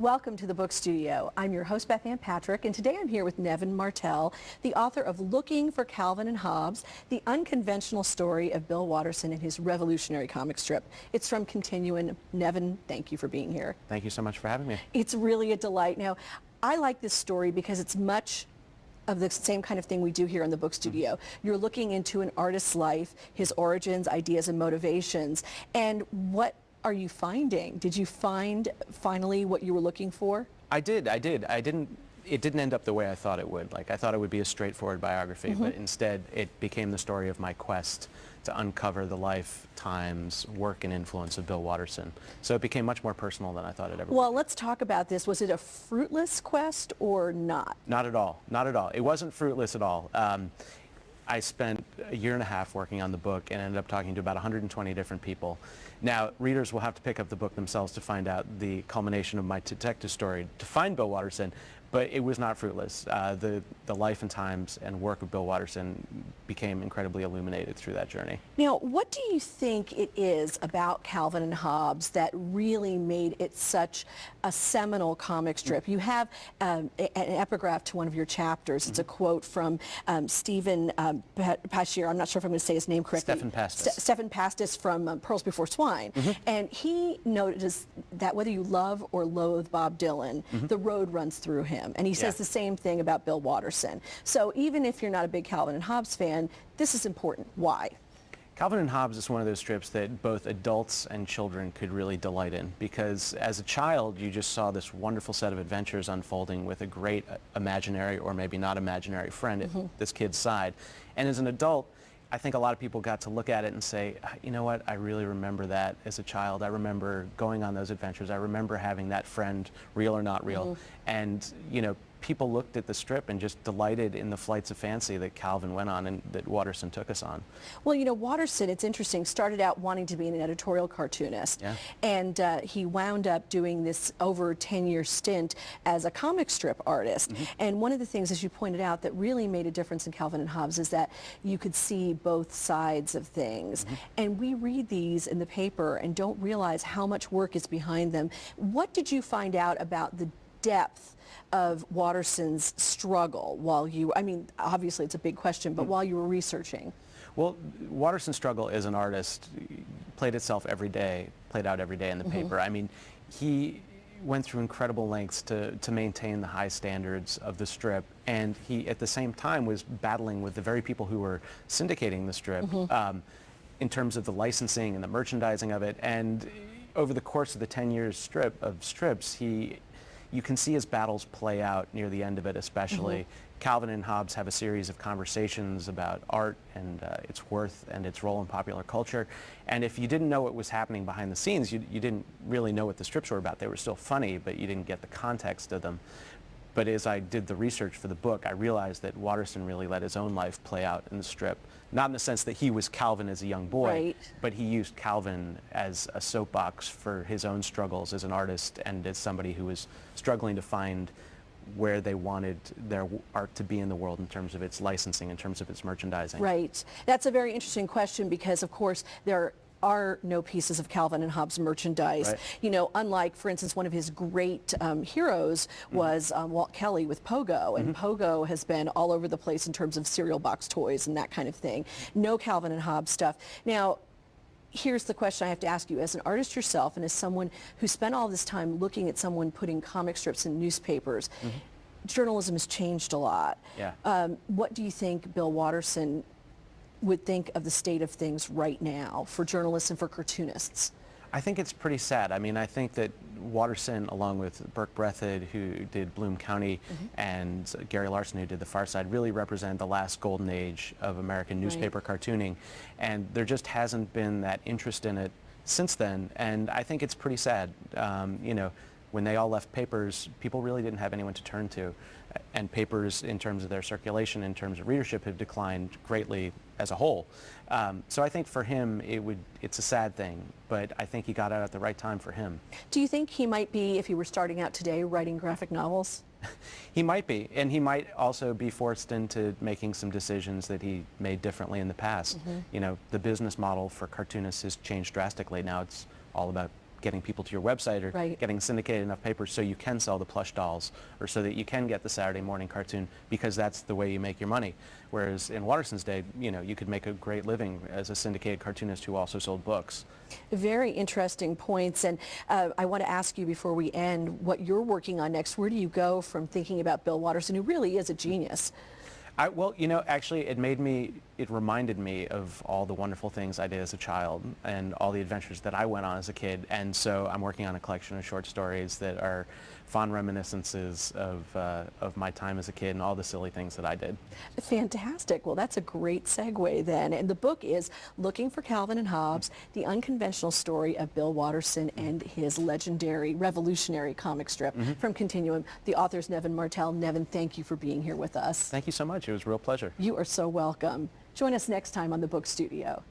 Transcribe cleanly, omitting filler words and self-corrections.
Welcome to the Book Studio. I'm your host, Beth Ann Patrick, and today I'm here with Nevin Martell, the author of Looking for Calvin and Hobbes, the unconventional story of Bill Watterson and his revolutionary comic strip. It's from Continuum. Nevin, thank you for being here. Thank you so much for having me. It's really a delight. Now, I like this story because it's much of the same kind of thing we do here in the Book Studio. You're looking into an artist's life, his origins, ideas, and motivations, and what are you finding? Did you find finally what you were looking for? I did. It didn't end up the way I thought it would. Like, I thought it would be a straightforward biography, but instead it became the story of my quest to uncover the life, times, work, and influence of Bill Watterson. So it became much more personal than I thought it ever would. Well, let's talk about this. Was it a fruitless quest or not? Not at all. Not at all. It wasn't fruitless at all. I spent a year and a half working on the book and ended up talking to about 120 different people. Now, readers will have to pick up the book themselves to find out the culmination of my detective story to find Bill Watterson, but it was not fruitless. The life and times and work of Bill Watterson became incredibly illuminated through that journey. Now, what do you think it is about Calvin and Hobbes that really made it such a seminal comic strip? You have an epigraph to one of your chapters. It's a quote from Stephen Paschier. I'm not sure if I'm going to say his name correctly. Stephen Pastis. Stephen Pastis from Pearls Before Swine. And he noticed that whether you love or loathe Bob Dylan, the road runs through him. And he says the same thing about Bill Watterson. So even if you're not a big Calvin and Hobbes fan, this is important. Why? Calvin and Hobbes is one of those strips that both adults and children could really delight in, because as a child you just saw this wonderful set of adventures unfolding with a great imaginary or maybe not imaginary friend at this kid's side. And as an adult, I think a lot of people got to look at it and say, you know what, I really remember that as a child. I remember going on those adventures. I remember having that friend, real or not real. And, you know, people looked at the strip and just delighted in the flights of fancy that Calvin went on and that Watterson took us on. Well, you know, Watterson, it's interesting, started out wanting to be an editorial cartoonist. And he wound up doing this over 10-year stint as a comic strip artist. And one of the things, as you pointed out, that really made a difference in Calvin and Hobbes is that you could see both sides of things. And we read these in the paper and don't realize how much work is behind them. What did you find out about the depth of Watterson's struggle while you, I mean, obviously it's a big question, but while you were researching? Well, Watterson's struggle as an artist played out every day in the paper. I mean, he went through incredible lengths to maintain the high standards of the strip, and he at the same time was battling with the very people who were syndicating the strip in terms of the licensing and the merchandising of it. And over the course of the 10 years of strips, you can see his battles play out near the end of it especially. Calvin and Hobbes have a series of conversations about art and its worth and its role in popular culture. And if you didn't know what was happening behind the scenes, you didn't really know what the strips were about. They were still funny, but you didn't get the context of them. But as I did the research for the book, I realized that Watterson really let his own life play out in the strip. Not in the sense that he was Calvin as a young boy, but he used Calvin as a soapbox for his own struggles as an artist and as somebody who was struggling to find where they wanted their art to be in the world in terms of its licensing, in terms of its merchandising. Right. That's a very interesting question because, of course, there are no pieces of Calvin and Hobbes merchandise. You know, unlike, for instance, one of his great heroes was Walt Kelly with Pogo, and Pogo has been all over the place in terms of cereal box toys and that kind of thing. No Calvin and Hobbes stuff. Now, here's the question I have to ask you. As an artist yourself and as someone who spent all this time looking at someone putting comic strips in newspapers, journalism has changed a lot. What do you think Bill Watterson would think of the state of things right now for journalists and for cartoonists? I think it's pretty sad. I mean, I think that Watterson, along with Burke Breathitt, who did Bloom County, and Gary Larson, who did The Far Side, really represent the last golden age of American newspaper cartooning. And there just hasn't been that interest in it since then. And I think it's pretty sad. You know, when they all left papers, people really didn't have anyone to turn to. And papers, in terms of their circulation, in terms of readership, have declined greatly as a whole. So I think for him, it's a sad thing, but I think he got out at the right time for him. Do you think he might be, if he were starting out today, writing graphic novels? He might be, and he might also be forced into making some decisions that he made differently in the past. You know, the business model for cartoonists has changed drastically. Now it's all about getting people to your website or Right. getting syndicated enough papers so you can sell the plush dolls or so that you can get the Saturday morning cartoon, because that's the way you make your money. Whereas in Watterson's day, you know, you could make a great living as a syndicated cartoonist who also sold books. Very interesting points, and I want to ask you before we end what you're working on next. Where do you go from thinking about Bill Watterson, who really is a genius? Well, you know, actually it reminded me of all the wonderful things I did as a child and all the adventures that I went on as a kid. And so I'm working on a collection of short stories that are fond reminiscences of my time as a kid and all the silly things that I did. Fantastic. Well, that's a great segue then. And the book is Looking for Calvin and Hobbes, the unconventional story of Bill Watterson and his legendary, revolutionary comic strip from Continuum. The author is Nevin Martell. Nevin, thank you for being here with us. Thank you so much. It was a real pleasure. You are so welcome. Join us next time on The Book Studio.